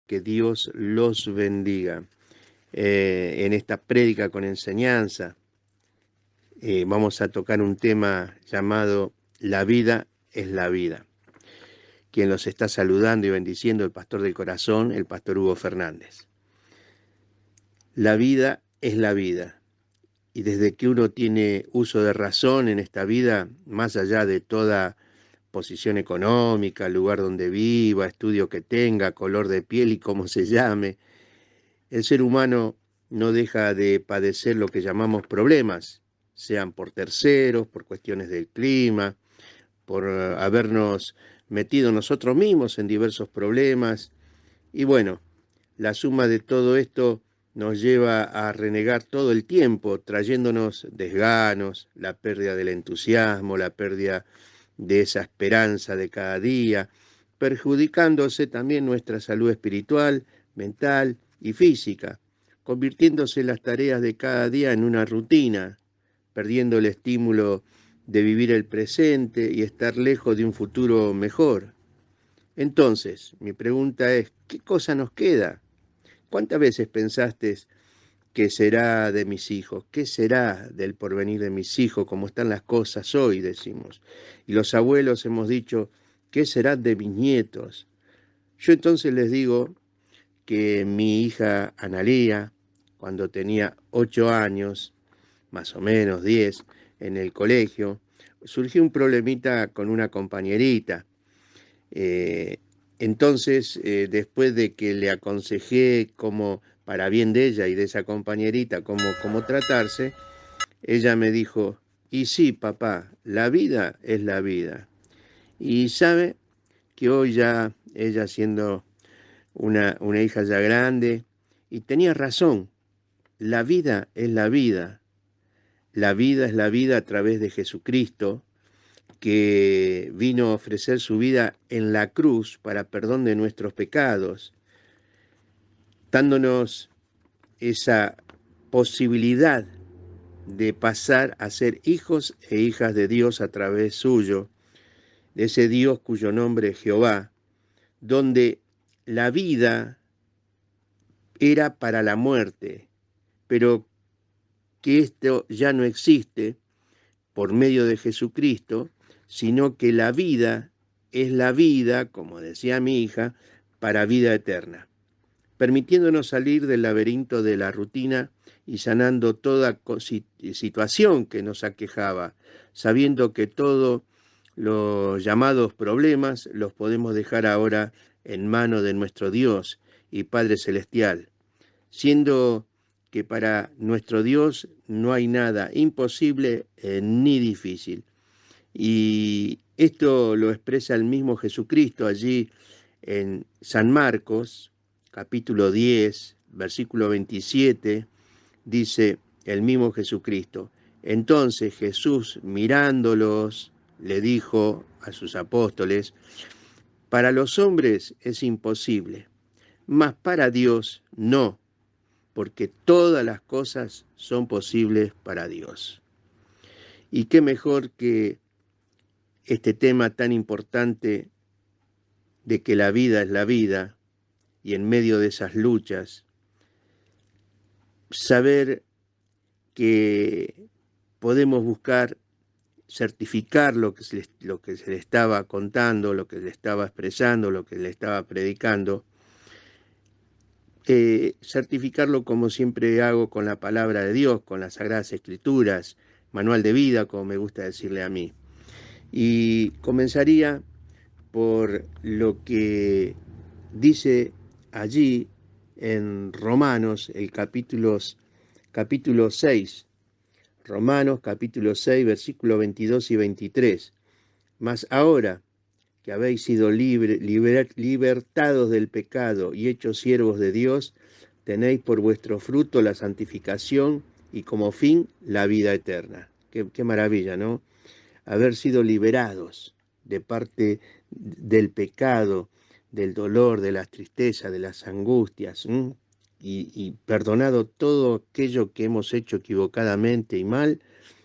Que Dios los bendiga. En esta prédica con enseñanza vamos a tocar un tema llamado La vida es la vida. Quien los está saludando y bendiciendo, el pastor del corazón, el pastor Hugo Fernández. La vida es la vida. Y desde que uno tiene uso de razón en esta vida, más allá de toda posición económica, lugar donde viva, estudio que tenga, color de piel y cómo se llame, el ser humano no deja de padecer lo que llamamos problemas, sean por terceros, por cuestiones del clima, por habernos metido nosotros mismos en diversos problemas. Y bueno, la suma de todo esto nos lleva a renegar todo el tiempo, trayéndonos desganos, la pérdida del entusiasmo, la pérdida de esa esperanza de cada día, perjudicándose también nuestra salud espiritual, mental y física, convirtiéndose las tareas de cada día en una rutina, perdiendo el estímulo de vivir el presente y estar lejos de un futuro mejor. Entonces, mi pregunta es, ¿qué cosa nos queda? ¿Cuántas veces pensaste qué será de mis hijos? ¿Qué será del porvenir de mis hijos? ¿Cómo están las cosas hoy? Decimos. Y los abuelos hemos dicho, ¿qué será de mis nietos? Yo entonces les digo que mi hija Analía, cuando tenía 8 años, más o menos 10, en el colegio, surgió un problemita con una compañerita. Eh, entonces, después de que le aconsejé cómo, para bien de ella y de esa compañerita, cómo tratarse, ella me dijo, y sí, papá, la vida es la vida. Y sabe que hoy ya, ella siendo una hija ya grande, y tenía razón, la vida es la vida. La vida es la vida a través de Jesucristo, que vino a ofrecer su vida en la cruz para perdón de nuestros pecados, dándonos esa posibilidad de pasar a ser hijos e hijas de Dios a través suyo, de ese Dios cuyo nombre es Jehová, donde la vida era para la muerte, pero que esto ya no existe por medio de Jesucristo, sino que la vida es la vida, como decía mi hija, para vida eterna, permitiéndonos salir del laberinto de la rutina y sanando toda situación que nos aquejaba, sabiendo que todos los llamados problemas los podemos dejar ahora en manos de nuestro Dios y Padre Celestial, siendo que para nuestro Dios no hay nada imposible ni difícil. Y esto lo expresa el mismo Jesucristo allí en San Marcos, capítulo 10, versículo 27, dice el mismo Jesucristo. Entonces Jesús, mirándolos, le dijo a sus apóstoles, para los hombres es imposible, mas para Dios no, porque todas las cosas son posibles para Dios. Y qué mejor que este tema tan importante de que la vida es la vida y en medio de esas luchas, saber que podemos buscar certificar lo que se le estaba contando, lo que le estaba expresando, lo que le estaba predicando, certificarlo como siempre hago con la palabra de Dios, con las Sagradas Escrituras, manual de vida, como me gusta decirle a mí. Y comenzaría por lo que dice allí en Romanos, el capítulo 6, Romanos capítulo 6, versículos 22 y 23. Mas ahora que habéis sido libertados del pecado y hechos siervos de Dios, tenéis por vuestro fruto la santificación y como fin la vida eterna. Qué maravilla, ¿no? Haber sido liberados de parte del pecado, del dolor, de las tristezas, de las angustias, y perdonado todo aquello que hemos hecho equivocadamente y mal.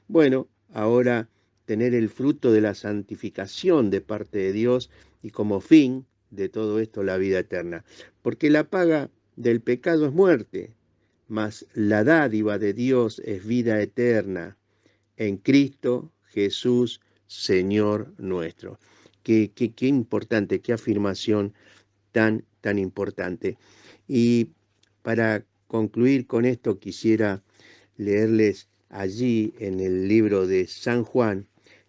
Bueno, ahora tener el fruto de la santificación de parte de Dios y como fin de todo esto la vida eterna, porque la paga del pecado es muerte, mas la dádiva de Dios es vida eterna en Cristo Jesús, Señor nuestro. Qué importante, qué afirmación tan importante. Y para concluir con esto, quisiera leerles allí en el libro de San Juan,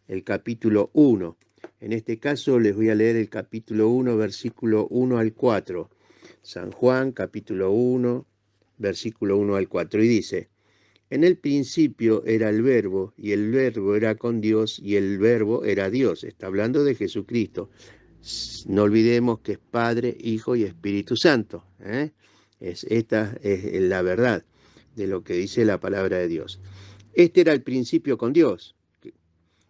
el capítulo 1. En este caso les voy a leer el capítulo 1, versículo 1 al 4. San Juan, capítulo 1, versículo 1 al 4. Y dice: en el principio era el Verbo, y el Verbo era con Dios, y el Verbo era Dios. Está hablando de Jesucristo. No olvidemos que es Padre, Hijo y Espíritu Santo. Esta es la verdad de lo que dice la palabra de Dios. Este era el principio con Dios.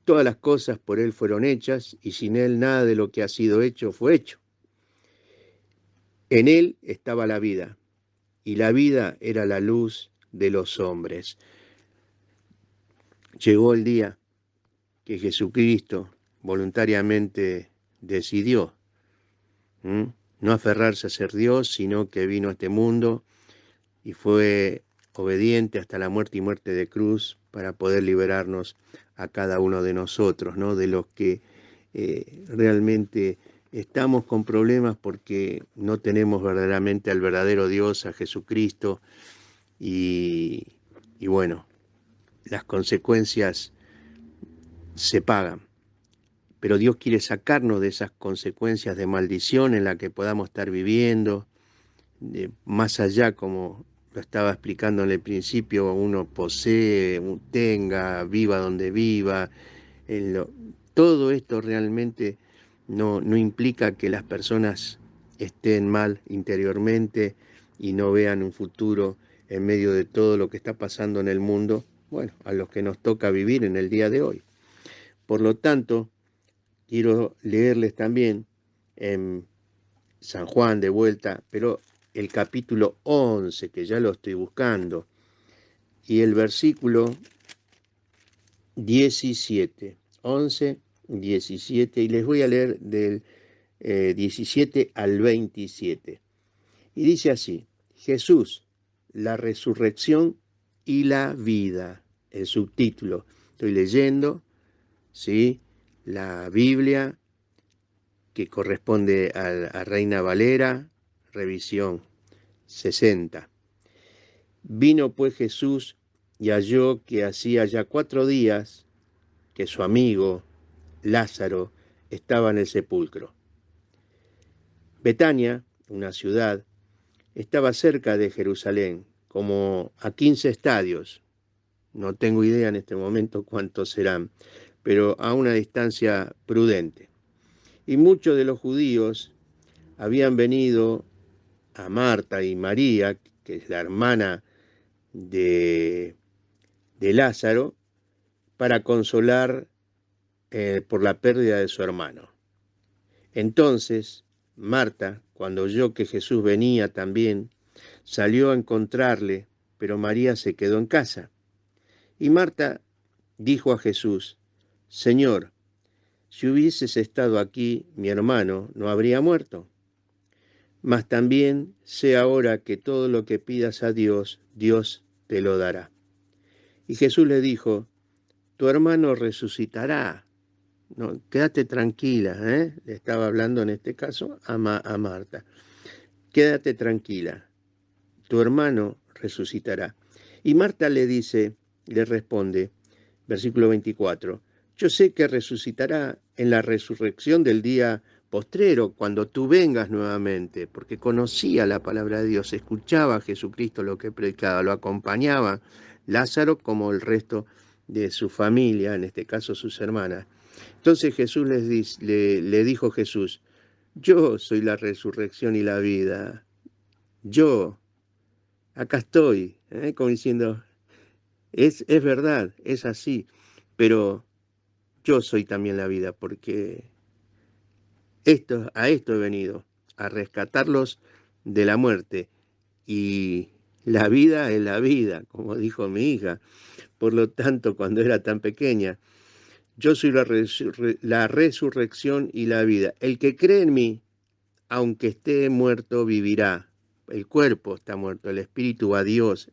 Todas las cosas por Él fueron hechas, y sin Él nada de lo que ha sido hecho fue hecho. En Él estaba la vida, y la vida era la luz de los hombres. Llegó el día que Jesucristo voluntariamente decidió no aferrarse a ser Dios, sino que vino a este mundo y fue obediente hasta la muerte y muerte de cruz para poder liberarnos a cada uno de nosotros, ¿no? De los que realmente estamos con problemas porque no tenemos verdaderamente al verdadero Dios, a Jesucristo, y bueno, las consecuencias se pagan. Pero Dios quiere sacarnos de esas consecuencias de maldición en la que podamos estar viviendo, más allá, como lo estaba explicando en el principio, uno posee, tenga, viva donde viva. Todo esto realmente no implica que las personas estén mal interiormente y no vean un futuro en medio de todo lo que está pasando en el mundo, bueno, a los que nos toca vivir en el día de hoy. Por lo tanto, quiero leerles también en San Juan de vuelta, pero el capítulo 11, que ya lo estoy buscando, y el versículo 17, 11, 17, y les voy a leer del 17 al 27. Y dice así: Jesús, la resurrección y la vida. El subtítulo. Estoy leyendo, ¿sí?, la Biblia, que corresponde a Reina Valera, revisión 60. Vino pues Jesús y halló que hacía ya 4 días que su amigo Lázaro estaba en el sepulcro. Betania, una ciudad, estaba cerca de Jerusalén, como a 15 estadios. No tengo idea en este momento cuántos serán, pero a una distancia prudente. Y muchos de los judíos habían venido a Marta y María, que es la hermana de Lázaro, para consolar por la pérdida de su hermano. Entonces, Marta, cuando oyó que Jesús venía también, salió a encontrarle, pero María se quedó en casa. Y Marta dijo a Jesús: Señor, si hubieses estado aquí, mi hermano no habría muerto. Mas también sé ahora que todo lo que pidas a Dios, Dios te lo dará. Y Jesús le dijo: tu hermano resucitará. No, quédate tranquila, le estaba hablando en este caso a Marta. Quédate tranquila, tu hermano resucitará. Y Marta le responde, versículo 24, yo sé que resucitará en la resurrección del día postrero, cuando tú vengas nuevamente, porque conocía la palabra de Dios, escuchaba a Jesucristo lo que predicaba, lo acompañaba Lázaro como el resto de su familia, en este caso sus hermanas. Entonces Jesús le dijo Jesús: yo soy la resurrección y la vida. Yo, acá estoy, como diciendo, es verdad, es así, pero yo soy también la vida, porque a esto he venido, a rescatarlos de la muerte. Y la vida es la vida, como dijo mi hija. Por lo tanto, cuando era tan pequeña, yo soy la resurrección y la vida. El que cree en mí, aunque esté muerto, vivirá. El cuerpo está muerto, el espíritu va a Dios,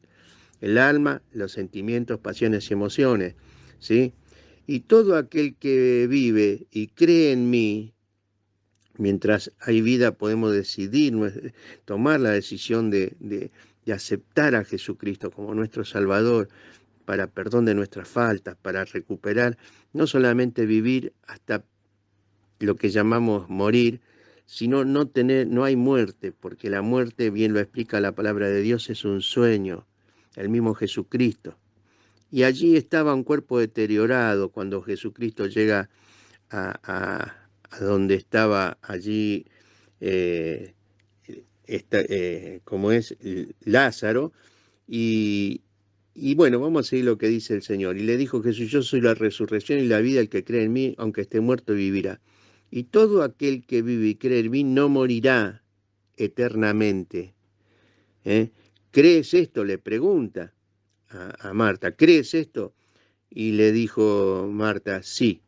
el alma, los sentimientos, pasiones y emociones, ¿sí? Y todo aquel que vive y cree en mí, mientras hay vida podemos decidir, tomar la decisión de aceptar a Jesucristo como nuestro Salvador para perdón de nuestras faltas, para recuperar, no solamente vivir hasta lo que llamamos morir, sino no hay muerte, porque la muerte, bien lo explica la palabra de Dios, es un sueño, el mismo Jesucristo. Y allí estaba un cuerpo deteriorado cuando Jesucristo llega a donde estaba allí, eh, como es Lázaro, y, y bueno, vamos a seguir lo que dice el Señor. Y le dijo Jesús: yo soy la resurrección y la vida, el que cree en mí, aunque esté muerto, vivirá. Y todo aquel que vive y cree en mí no morirá eternamente. ¿Eh? ¿Crees esto?, le pregunta a Marta. ¿Crees esto? Y le dijo Marta: sí,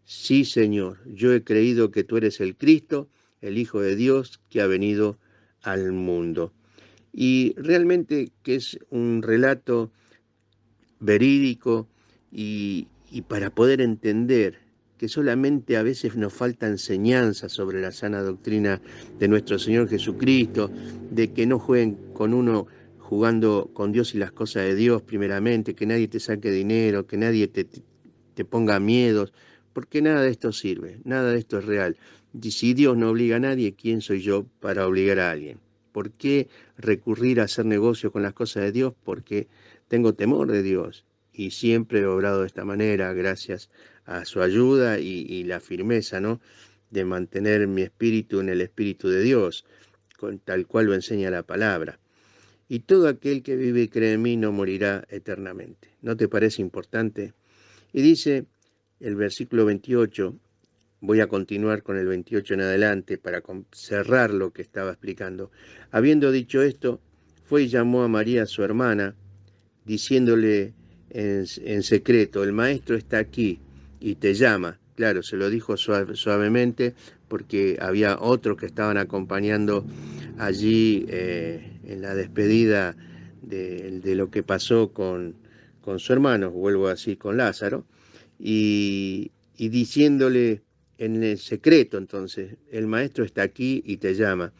sí, Señor, yo he creído que tú eres el Cristo, el Hijo de Dios, que ha venido al mundo. Y realmente que es un relato verídico y para poder entender que solamente a veces nos falta enseñanza sobre la sana doctrina de nuestro Señor Jesucristo, de que no jueguen con uno jugando con Dios y las cosas de Dios primeramente, que nadie te saque dinero, que nadie te ponga miedos, porque nada de esto sirve, nada de esto es real. Y si Dios no obliga a nadie, ¿quién soy yo para obligar a alguien? ¿Por qué recurrir a hacer negocio con las cosas de Dios? Porque tengo temor de Dios y siempre he obrado de esta manera gracias a su ayuda y la firmeza, ¿no?, de mantener mi espíritu en el Espíritu de Dios, tal cual lo enseña la palabra. Y todo aquel que vive y cree en mí no morirá eternamente. ¿No te parece importante? Y dice el versículo 28, voy a continuar con el 28 en adelante para cerrar lo que estaba explicando. Habiendo dicho esto, fue y llamó a María, su hermana, diciéndole en secreto: el maestro está aquí y te llama. Claro, se lo dijo suavemente porque había otros que estaban acompañando allí en la despedida de lo que pasó con su hermano, vuelvo así, con Lázaro, y diciéndole en el secreto entonces: el maestro está aquí y te llama.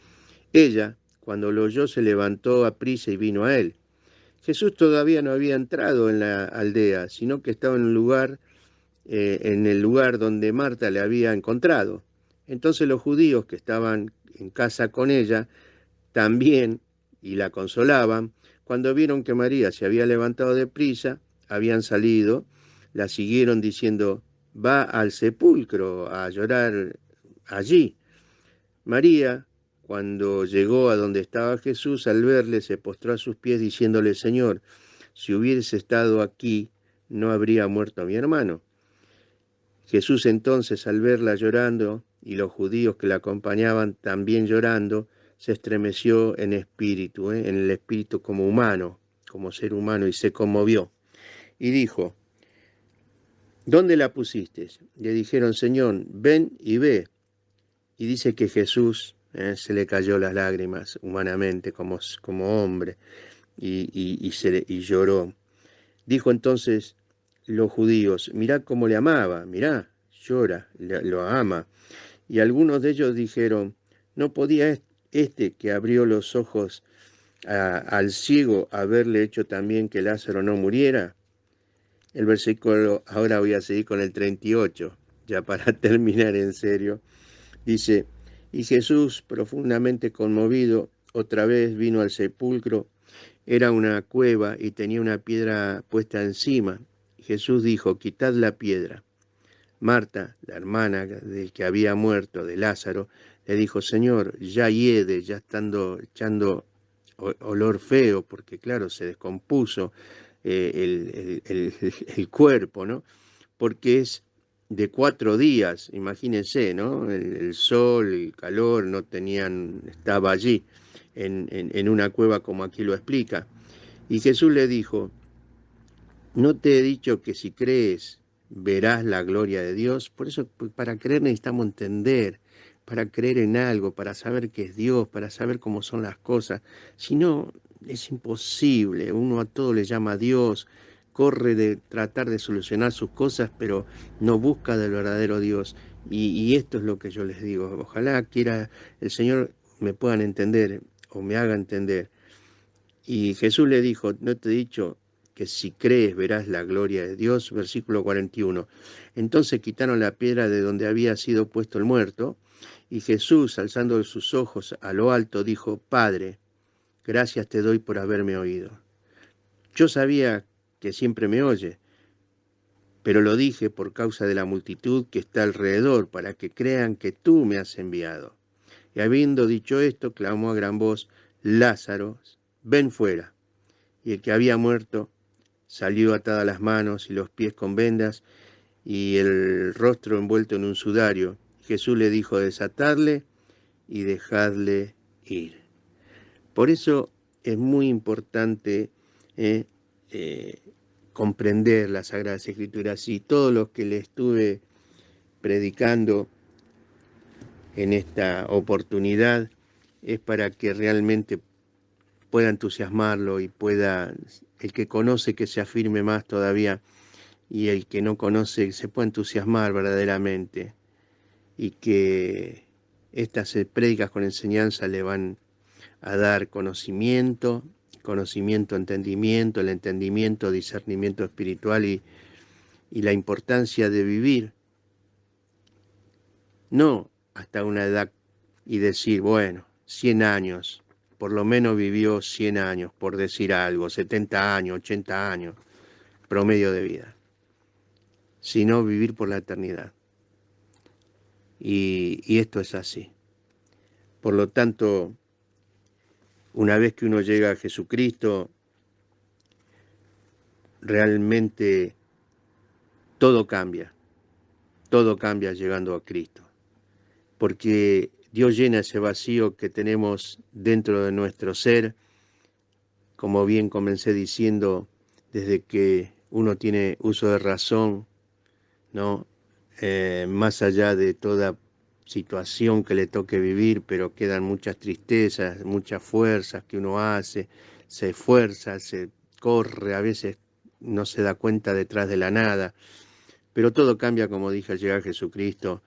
Ella, cuando lo oyó, se levantó aprisa y vino a él. Jesús todavía no había entrado en la aldea, sino que estaba en el lugar donde Marta le había encontrado. Entonces los judíos que estaban en casa con ella también, y la consolaban, cuando vieron que María se había levantado de prisa, habían salido, la siguieron diciendo: va al sepulcro a llorar allí. María, cuando llegó a donde estaba Jesús, al verle, se postró a sus pies diciéndole: Señor, si hubieras estado aquí, no habría muerto mi hermano. Jesús entonces, al verla llorando, y los judíos que la acompañaban también llorando, se estremeció en espíritu, en el espíritu como humano, como ser humano, y se conmovió. Y dijo: ¿dónde la pusiste? Le dijeron: Señor, ven y ve. Y dice que Jesús se le cayó las lágrimas humanamente como hombre y lloró. Dijo entonces los judíos: mirá cómo le amaba, mirá, llora, lo ama. Y algunos de ellos dijeron: ¿no podía este que abrió los ojos al ciego haberle hecho también que Lázaro no muriera? El versículo, ahora voy a seguir con el 38, ya para terminar en serio. Dice: y Jesús, profundamente conmovido, otra vez vino al sepulcro. Era una cueva y tenía una piedra puesta encima. Jesús dijo: quitad la piedra. Marta, la hermana del que había muerto, de Lázaro, le dijo: Señor, ya hiede, ya estando echando olor feo, porque claro, se descompuso el cuerpo, ¿no? Porque es de 4 días, imagínense, ¿no? El sol, el calor, no tenían, estaba allí, en una cueva como aquí lo explica. Y Jesús le dijo: ¿no te he dicho que si crees verás la gloria de Dios? Por eso, para creer necesitamos entender, para creer en algo, para saber que es Dios, para saber cómo son las cosas. Si no, es imposible. Uno a todo le llama a Dios, corre de tratar de solucionar sus cosas, pero no busca del verdadero Dios. Y esto es lo que yo les digo. Ojalá quiera el Señor me puedan entender o me haga entender. Y Jesús le dijo, ¿no te he dicho que si crees verás la gloria de Dios? Versículo 41. Entonces quitaron la piedra de donde había sido puesto el muerto, y Jesús, alzando sus ojos a lo alto, dijo, Padre, gracias te doy por haberme oído. Yo sabía que siempre me oye, pero lo dije por causa de la multitud que está alrededor, para que crean que tú me has enviado. Y habiendo dicho esto, clamó a gran voz, Lázaro, ven fuera. Y el que había muerto salió atadas las manos y los pies con vendas y el rostro envuelto en un sudario. Jesús le dijo, desatadle y dejadle ir. Por eso es muy importante eh, eh, comprender las Sagradas Escrituras, y todo lo que le estuve predicando en esta oportunidad es para que realmente pueda entusiasmarlo y pueda, el que conoce, que se afirme más todavía, y el que no conoce se pueda entusiasmar verdaderamente, y que estas prédicas con enseñanza le van a dar conocimiento, entendimiento, el entendimiento, discernimiento espiritual y la importancia de vivir, no hasta una edad y decir, bueno, 100 años, por lo menos vivió 100 años, por decir algo, 70 años, 80 años, promedio de vida, sino vivir por la eternidad. Y esto es así. Por lo tanto, una vez que uno llega a Jesucristo, realmente todo cambia llegando a Cristo, porque Dios llena ese vacío que tenemos dentro de nuestro ser, como bien comencé diciendo, desde que uno tiene uso de razón, ¿no? Más allá de toda situación que le toque vivir, pero quedan muchas tristezas, muchas fuerzas que uno hace, se esfuerza, se corre, a veces no se da cuenta detrás de la nada, pero todo cambia, como dije, al llegar Jesucristo,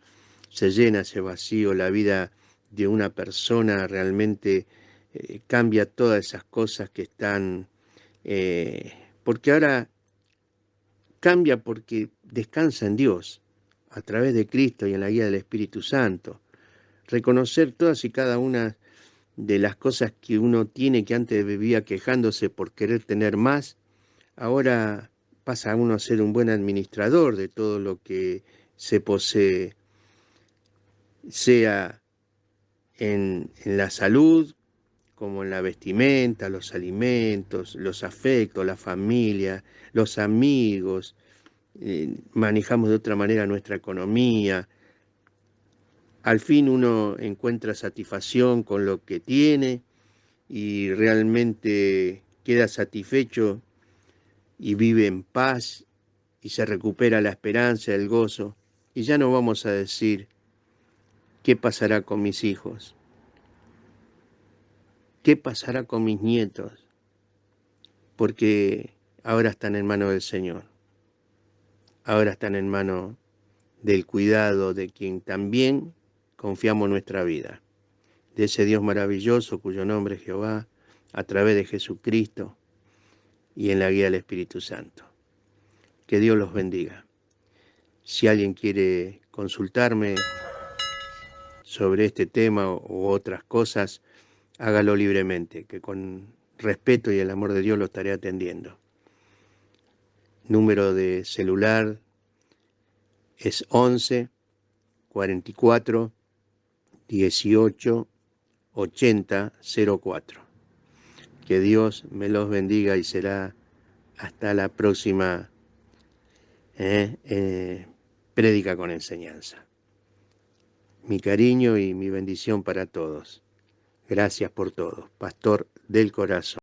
se llena ese vacío, la vida de una persona realmente cambia todas esas cosas que están, porque ahora cambia porque descansa en Dios, a través de Cristo y en la guía del Espíritu Santo. Reconocer todas y cada una de las cosas que uno tiene, que antes vivía quejándose por querer tener más, ahora pasa a uno a ser un buen administrador de todo lo que se posee, sea en la salud, como en la vestimenta, los alimentos, los afectos, la familia, los amigos. Manejamos de otra manera nuestra economía. Al fin uno encuentra satisfacción con lo que tiene y realmente queda satisfecho y vive en paz y se recupera la esperanza, el gozo. Y ya no vamos a decir, ¿qué pasará con mis hijos? ¿Qué pasará con mis nietos? Porque ahora están en manos del Señor. Ahora están en manos del cuidado de quien también confiamos nuestra vida, de ese Dios maravilloso cuyo nombre es Jehová, a través de Jesucristo y en la guía del Espíritu Santo. Que Dios los bendiga. Si alguien quiere consultarme sobre este tema u otras cosas, hágalo libremente, que con respeto y el amor de Dios lo estaré atendiendo. Número de celular es 11 44 18 80 04. Que Dios me los bendiga y será hasta la próxima prédica con enseñanza. Mi cariño y mi bendición para todos. Gracias por todo. Pastor del corazón.